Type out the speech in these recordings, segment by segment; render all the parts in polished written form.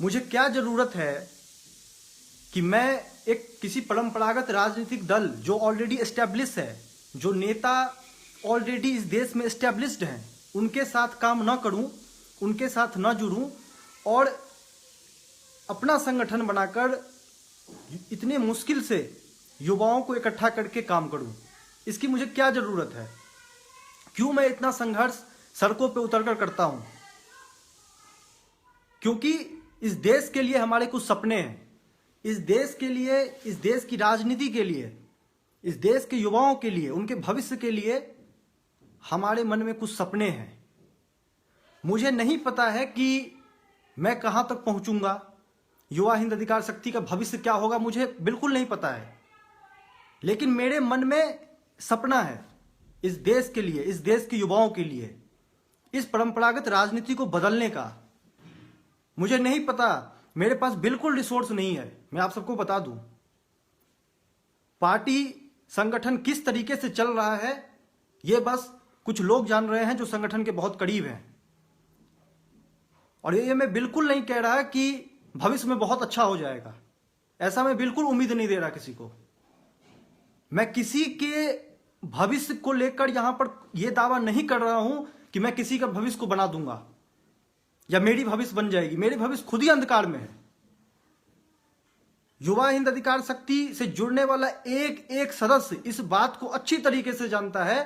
मुझे क्या जरूरत है कि मैं एक किसी परंपरागत राजनीतिक दल जो ऑलरेडी एस्टेब्लिश है, जो नेता ऑलरेडी इस देश में एस्टेब्लिश्ड हैं, उनके साथ काम न करूं, उनके साथ न जुड़ूं और अपना संगठन बनाकर इतने मुश्किल से युवाओं को इकट्ठा करके काम करूं। इसकी मुझे क्या जरूरत है? क्यों मैं इतना संघर्ष सड़कों पे उतरकर करता हूं? क्योंकि इस देश के लिए हमारे कुछ सपने हैं। इस देश के लिए, इस देश की राजनीति के लिए, इस देश के युवाओं के लिए, उनके भविष्य के लिए हमारे मन में कुछ सपने हैं। मुझे नहीं पता है कि मैं कहां तक पहुंचूंगा, युवा हिंद अधिकार शक्ति का भविष्य क्या होगा, मुझे बिल्कुल नहीं पता है। लेकिन मेरे मन में सपना है इस देश के लिए, इस देश के युवाओं के लिए, इस परंपरागत राजनीति को बदलने का। मुझे नहीं पता, मेरे पास बिल्कुल रिसोर्स नहीं है। मैं आप सबको बता दूं, पार्टी संगठन किस तरीके से चल रहा है ये बस कुछ लोग जान रहे हैं जो संगठन के बहुत करीब हैं। और ये मैं बिल्कुल नहीं कह रहा कि भविष्य में बहुत अच्छा हो जाएगा, ऐसा मैं बिल्कुल उम्मीद नहीं दे रहा किसी को। मैं किसी के भविष्य को लेकर यहां पर यह दावा नहीं कर रहा हूं कि मैं किसी का भविष्य को बना दूंगा या मेरी भविष्य बन जाएगी। मेरी भविष्य खुद ही अंधकार में है। युवा हिंद अधिकार शक्ति से जुड़ने वाला एक एक सदस्य इस बात को अच्छी तरीके से जानता है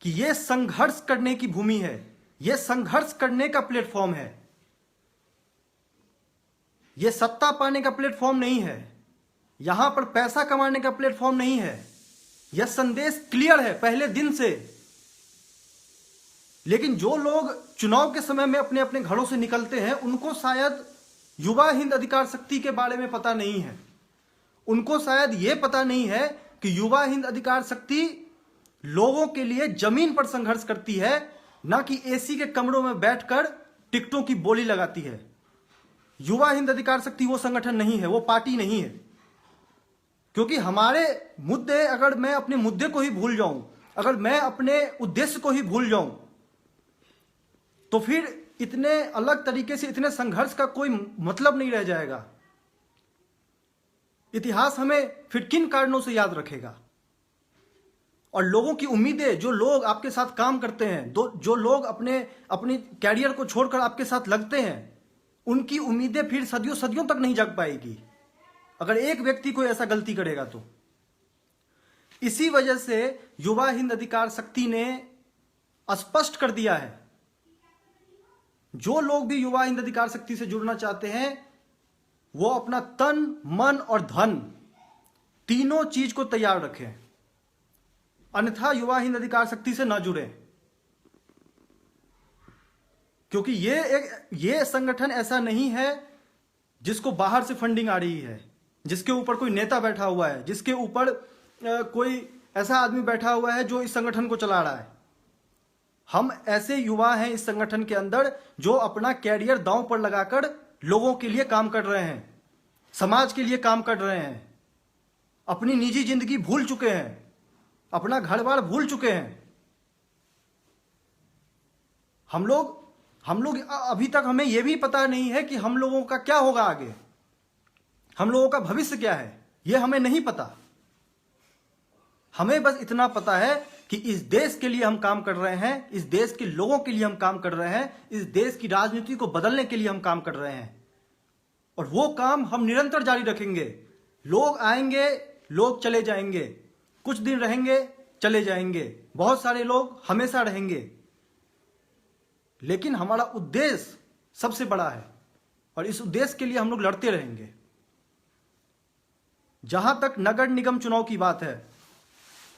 कि यह संघर्ष करने की भूमि है, यह संघर्ष करने का प्लेटफॉर्म है, यह सत्ता पाने का प्लेटफॉर्म नहीं है, यहां पर पैसा कमाने का प्लेटफॉर्म नहीं है। यह संदेश क्लियर है पहले दिन से। लेकिन जो लोग चुनाव के समय में अपने अपने घरों से निकलते हैं, उनको शायद युवा हिंद अधिकार शक्ति के बारे में पता नहीं है। उनको शायद यह पता नहीं है कि युवा हिंद अधिकार शक्ति लोगों के लिए जमीन पर संघर्ष करती है, ना कि एसी के कमरों में बैठकर टिकटों की बोली लगाती है। युवा हिंद अधिकार शक्ति वो संगठन नहीं है, वो पार्टी नहीं है। क्योंकि हमारे मुद्दे, अगर मैं अपने मुद्दे को ही भूल जाऊं, अगर मैं अपने उद्देश्य को ही भूल जाऊं, तो फिर इतने अलग तरीके से इतने संघर्ष का कोई मतलब नहीं रह जाएगा। इतिहास हमें फिर किन कारणों से याद रखेगा? और लोगों की उम्मीदें, जो लोग आपके साथ काम करते हैं, जो लोग अपनी कैरियर को छोड़कर आपके साथ लगते हैं, उनकी उम्मीदें फिर सदियों सदियों तक नहीं जग पाएगी अगर एक व्यक्ति कोई ऐसा गलती करेगा तो। इसी वजह से युवा हिंद अधिकार शक्ति ने स्पष्ट कर दिया है, जो लोग भी युवा हिंद अधिकार शक्ति से जुड़ना चाहते हैं वो अपना तन, मन और धन तीनों चीज को तैयार रखें, अन्यथा युवा हिंद अधिकार शक्ति से ना जुड़े। क्योंकि ये संगठन ऐसा नहीं है जिसको बाहर से फंडिंग आ रही है, जिसके ऊपर कोई नेता बैठा हुआ है, जिसके ऊपर कोई ऐसा आदमी बैठा हुआ है जो इस संगठन को चला रहा है। हम ऐसे युवा हैं इस संगठन के अंदर जो अपना कैरियर दांव पर लगाकर लोगों के लिए काम कर रहे हैं, समाज के लिए काम कर रहे हैं, अपनी निजी जिंदगी भूल चुके हैं, अपना घर बार भूल चुके हैं। हम लोग अभी तक हमें यह भी पता नहीं है कि हम लोगों का क्या होगा आगे, हम लोगों का भविष्य क्या है, यह हमें नहीं पता। हमें बस इतना पता है कि इस देश के लिए हम काम कर रहे हैं, इस देश के लोगों के लिए हम काम कर रहे हैं, इस देश की राजनीति को बदलने के लिए हम काम कर रहे हैं। और वो काम हम निरंतर जारी रखेंगे। लोग आएंगे, लोग चले जाएंगे, कुछ दिन रहेंगे, चले जाएंगे, बहुत सारे लोग हमेशा रहेंगे, लेकिन हमारा उद्देश्य सबसे बड़ा है और इस उद्देश्य के लिए हम लोग लड़ते रहेंगे। जहां तक नगर निगम चुनाव की बात है,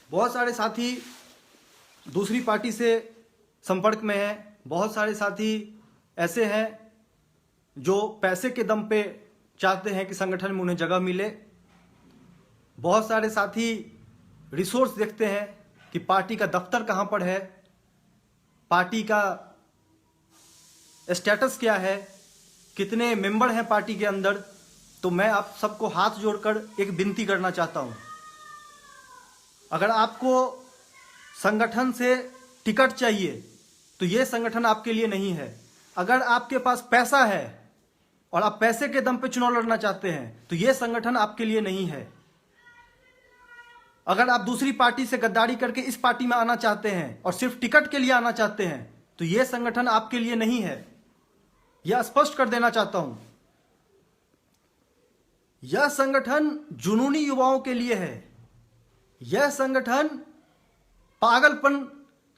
बहुत सारे साथी दूसरी पार्टी से संपर्क में हैं, बहुत सारे साथी ऐसे हैं जो पैसे के दम पे चाहते हैं कि संगठन में उन्हें जगह मिले। बहुत सारे साथी रिसोर्स देखते हैं कि पार्टी का दफ्तर कहां पर है, पार्टी का स्टेटस क्या है, कितने मेंबर हैं पार्टी के अंदर। तो मैं आप सबको हाथ जोड़कर एक विनती करना चाहता हूं, अगर आपको संगठन से टिकट चाहिए तो यह संगठन आपके लिए नहीं है। अगर आपके पास पैसा है और आप पैसे के दम पे चुनाव लड़ना चाहते हैं तो यह संगठन आपके लिए नहीं है। अगर आप दूसरी पार्टी से गद्दारी करके इस पार्टी में आना चाहते हैं और सिर्फ टिकट के लिए आना चाहते हैं तो यह संगठन आपके लिए नहीं है। यह स्पष्ट कर देना चाहता हूं। यह संगठन जुनूनी युवाओं के लिए है। यह संगठन पागलपन,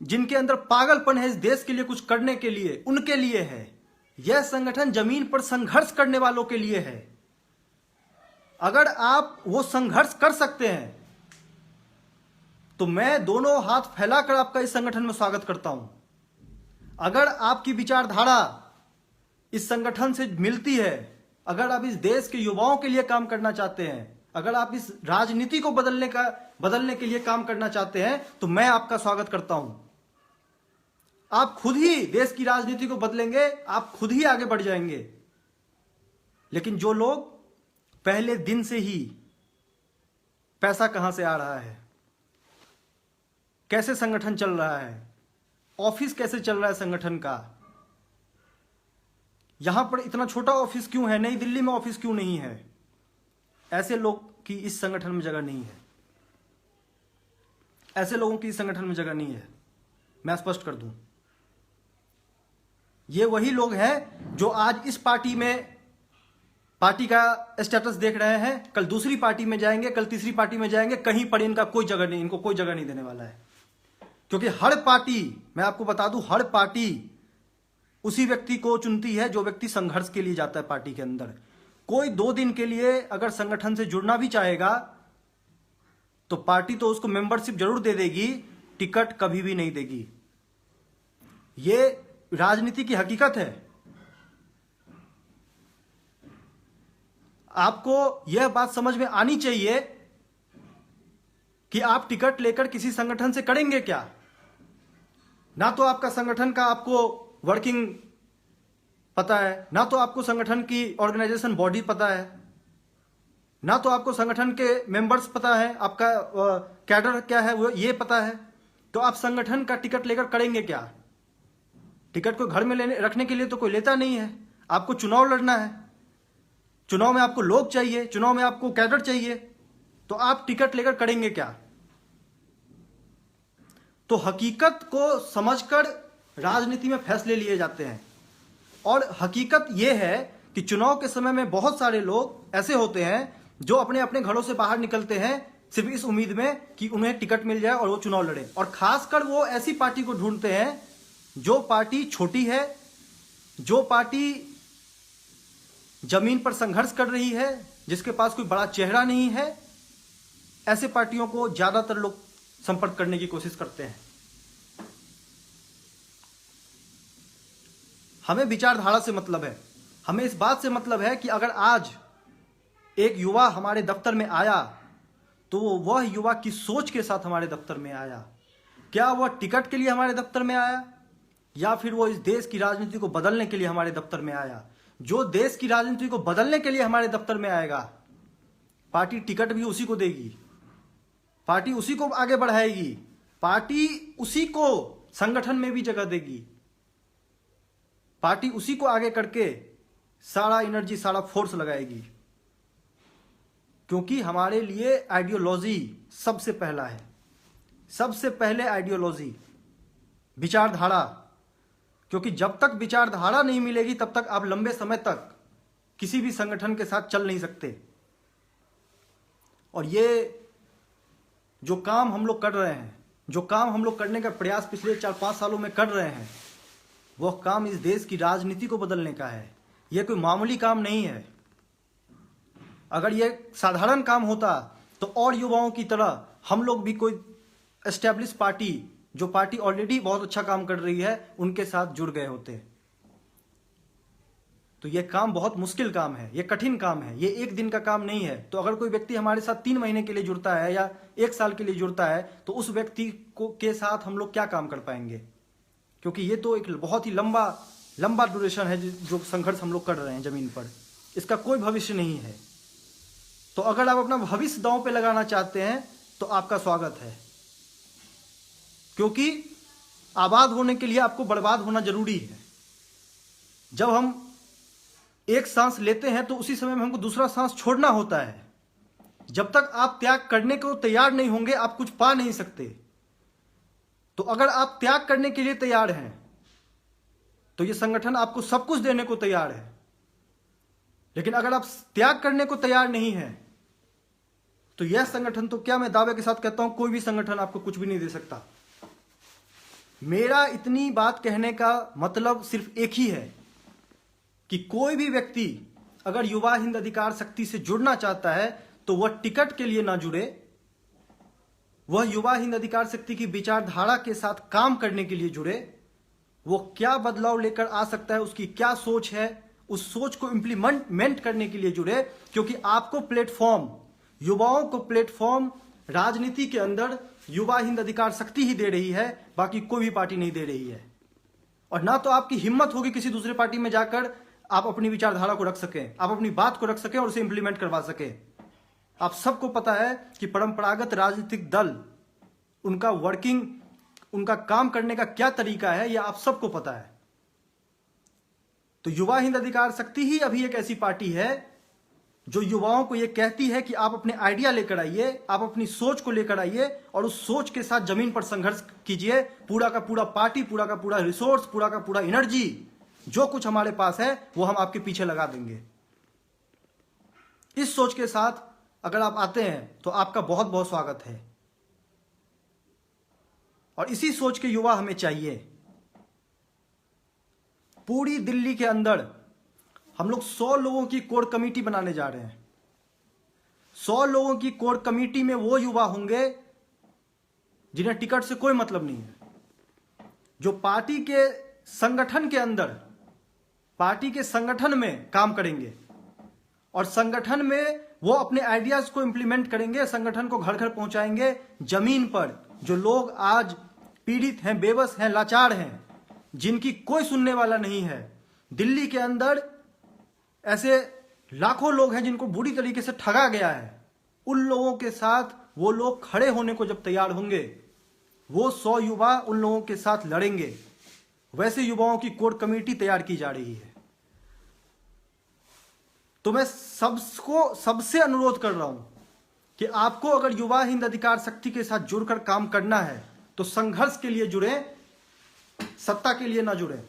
जिनके अंदर पागलपन है इस देश के लिए कुछ करने के लिए, उनके लिए है। यह संगठन जमीन पर संघर्ष करने वालों के लिए है। अगर आप वो संघर्ष कर सकते हैं तो मैं दोनों हाथ फैलाकर आपका इस संगठन में स्वागत करता हूं। अगर आपकी विचारधारा इस संगठन से मिलती है, अगर आप इस देश के युवाओं के लिए काम करना चाहते हैं, अगर आप इस राजनीति को बदलने के लिए काम करना चाहते हैं तो मैं आपका स्वागत करता हूं। आप खुद ही देश की राजनीति को बदलेंगे, आप खुद ही आगे बढ़ जाएंगे। लेकिन जो लोग पहले दिन से ही पैसा कहां से आ रहा है, कैसे संगठन चल रहा है, ऑफिस कैसे चल रहा है संगठन का, यहां पर इतना छोटा ऑफिस क्यों है, नई दिल्ली में ऑफिस क्यों नहीं है, ऐसे लोग की इस संगठन में जगह नहीं है। ऐसे लोगों की इस संगठन में जगह नहीं है। मैं स्पष्ट कर दूं, ये वही लोग हैं जो आज इस पार्टी में पार्टी का स्टेटस देख रहे हैं, कल दूसरी पार्टी में जाएंगे, कल तीसरी पार्टी में जाएंगे, कहीं पर इनका कोई जगह नहीं, इनको कोई जगह नहीं देने वाला है। क्योंकि हर पार्टी, मैं आपको बता दूं, हर पार्टी उसी व्यक्ति को चुनती है जो व्यक्ति संघर्ष के लिए जाता है पार्टी के अंदर। कोई 2 दिन के लिए अगर संगठन से जुड़ना भी चाहेगा तो पार्टी तो उसको मेंबरशिप जरूर दे देगी, टिकट कभी भी नहीं देगी। यह राजनीति की हकीकत है। आपको यह बात समझ में आनी चाहिए कि आप टिकट लेकर किसी संगठन से करेंगे क्या। ना तो आपका संगठन का आपको वर्किंग पता है, ना तो आपको संगठन की ऑर्गेनाइजेशन बॉडी पता है, ना तो आपको संगठन के मेंबर्स पता है, आपका कैडर क्या है वो ये पता है। तो आप संगठन का टिकट लेकर करेंगे क्या। टिकट को घर में रखने के लिए तो कोई लेता नहीं है। आपको चुनाव लड़ना है, चुनाव में आपको लोग चाहिए, चुनाव में आपको कैडर चाहिए, तो आप टिकट लेकर करेंगे क्या। तो हकीकत को समझकर राजनीति में फैसले लिए जाते हैं। और हकीकत यह है कि चुनाव के समय में बहुत सारे लोग ऐसे होते हैं जो अपने अपने घरों से बाहर निकलते हैं सिर्फ इस उम्मीद में कि उन्हें टिकट मिल जाए और वो चुनाव लड़े। और खासकर वो ऐसी पार्टी को ढूंढते हैं जो पार्टी छोटी है, जो पार्टी जमीन पर संघर्ष कर रही है, जिसके पास कोई बड़ा चेहरा नहीं है। ऐसे पार्टियों को ज्यादातर लोग संपर्क करने की कोशिश करते हैं। हमें विचारधारा से मतलब है, हमें इस बात से मतलब है कि अगर आज एक युवा हमारे दफ्तर में आया तो वह युवा की सोच के साथ हमारे दफ्तर में आया। क्या वह टिकट के लिए हमारे दफ्तर में आया या फिर वो इस देश की राजनीति को बदलने के लिए हमारे दफ्तर में आया। जो देश की राजनीति को बदलने के लिए हमारे दफ्तर में आएगा, पार्टी टिकट भी उसी को देगी, पार्टी उसी को आगे बढ़ाएगी, पार्टी उसी को संगठन में भी जगह देगी, पार्टी उसी को आगे करके सारा एनर्जी, सारा फोर्स लगाएगी। क्योंकि हमारे लिए आइडियोलॉजी सबसे पहला है, सबसे पहले आइडियोलॉजी, विचारधारा। क्योंकि जब तक विचारधारा नहीं मिलेगी तब तक आप लंबे समय तक किसी भी संगठन के साथ चल नहीं सकते। और ये जो काम हम लोग कर रहे हैं, जो काम हम लोग करने का प्रयास पिछले 4-5 सालों में कर रहे हैं, वह काम इस देश की राजनीति को बदलने का है। यह कोई मामूली काम नहीं है। अगर यह साधारण काम होता तो और युवाओं की तरह हम लोग भी कोई एस्टेब्लिश पार्टी, जो पार्टी ऑलरेडी बहुत अच्छा काम कर रही है, उनके साथ जुड़ गए होते। तो यह काम बहुत मुश्किल काम है, यह कठिन काम है, यह एक दिन का काम नहीं है। तो अगर कोई व्यक्ति हमारे साथ 3 महीने के लिए जुड़ता है या 1 साल के लिए जुड़ता है तो उस व्यक्ति को के साथ हम लोग क्या काम कर पाएंगे। क्योंकि ये तो एक बहुत ही लंबा ड्यूरेशन है जो संघर्ष हम लोग कर रहे हैं जमीन पर, इसका कोई भविष्य नहीं है। तो अगर आप अपना भविष्य दांव पे लगाना चाहते हैं तो आपका स्वागत है। क्योंकि आबाद होने के लिए आपको बर्बाद होना जरूरी है। जब हम एक सांस लेते हैं तो उसी समय में हमको दूसरा सांस छोड़ना होता है। जब तक आप त्याग करने को तैयार नहीं होंगे आप कुछ पा नहीं सकते। तो अगर आप त्याग करने के लिए तैयार हैं तो यह संगठन आपको सब कुछ देने को तैयार है। लेकिन अगर आप त्याग करने को तैयार नहीं हैं तो यह संगठन, तो क्या मैं दावे के साथ कहता हूं, कोई भी संगठन आपको कुछ भी नहीं दे सकता। मेरा इतनी बात कहने का मतलब सिर्फ एक ही है कि कोई भी व्यक्ति अगर युवा हिंद अधिकार शक्ति से जुड़ना चाहता है तो वह टिकट के लिए ना जुड़े, वह युवा हिंद अधिकार शक्ति की विचारधारा के साथ काम करने के लिए जुड़े। वो क्या बदलाव लेकर आ सकता है, उसकी क्या सोच है, उस सोच को इंप्लीमेंट करने के लिए जुड़े। क्योंकि आपको प्लेटफॉर्म, युवाओं को प्लेटफॉर्म राजनीति के अंदर युवा हिंद अधिकार शक्ति ही दे रही है, बाकी कोई भी पार्टी नहीं दे रही है। और ना तो आपकी हिम्मत होगी किसी दूसरे पार्टी में जाकर आप अपनी विचारधारा को रख सकें, आप अपनी बात को रख सकें और उसे इंप्लीमेंट करवा सकें। आप सबको पता है कि परंपरागत राजनीतिक दल, उनका वर्किंग, उनका काम करने का क्या तरीका है, यह आप सबको पता है। तो युवा हिंद अधिकार शक्ति ही अभी एक ऐसी पार्टी है जो युवाओं को यह कहती है कि आप अपने आइडिया लेकर आइए, आप अपनी सोच को लेकर आइए और उस सोच के साथ जमीन पर संघर्ष कीजिए। पूरा का पूरा पार्टी, पूरा का पूरा रिसोर्स, पूरा का पूरा एनर्जी, जो कुछ हमारे पास है वो हम आपके पीछे लगा देंगे। इस सोच के साथ अगर आप आते हैं तो आपका बहुत बहुत स्वागत है। और इसी सोच के युवा हमें चाहिए। पूरी दिल्ली के अंदर हम लोग 100 लोगों की कोर कमेटी बनाने जा रहे हैं। 100 लोगों की कोर कमेटी में वो युवा होंगे जिन्हें टिकट से कोई मतलब नहीं है, जो पार्टी के संगठन के अंदर, पार्टी के संगठन में काम करेंगे और संगठन में वो अपने आइडियाज को इंप्लीमेंट करेंगे, संगठन को घर घर पहुंचाएंगे। जमीन पर जो लोग आज पीड़ित हैं, बेबस हैं, लाचार हैं, जिनकी कोई सुनने वाला नहीं है, दिल्ली के अंदर ऐसे लाखों लोग हैं जिनको बुरी तरीके से ठगा गया है। उन लोगों के साथ वो लोग खड़े होने को जब तैयार होंगे, वो 100 युवा उन लोगों के साथ लड़ेंगे। वैसे युवाओं की कोर कमेटी तैयार की जा रही है। तो मैं सबसे अनुरोध कर रहा हूं कि आपको अगर युवा हिंद अधिकार शक्ति के साथ जुड़कर काम करना है तो संघर्ष के लिए जुड़े, सत्ता के लिए ना जुड़े।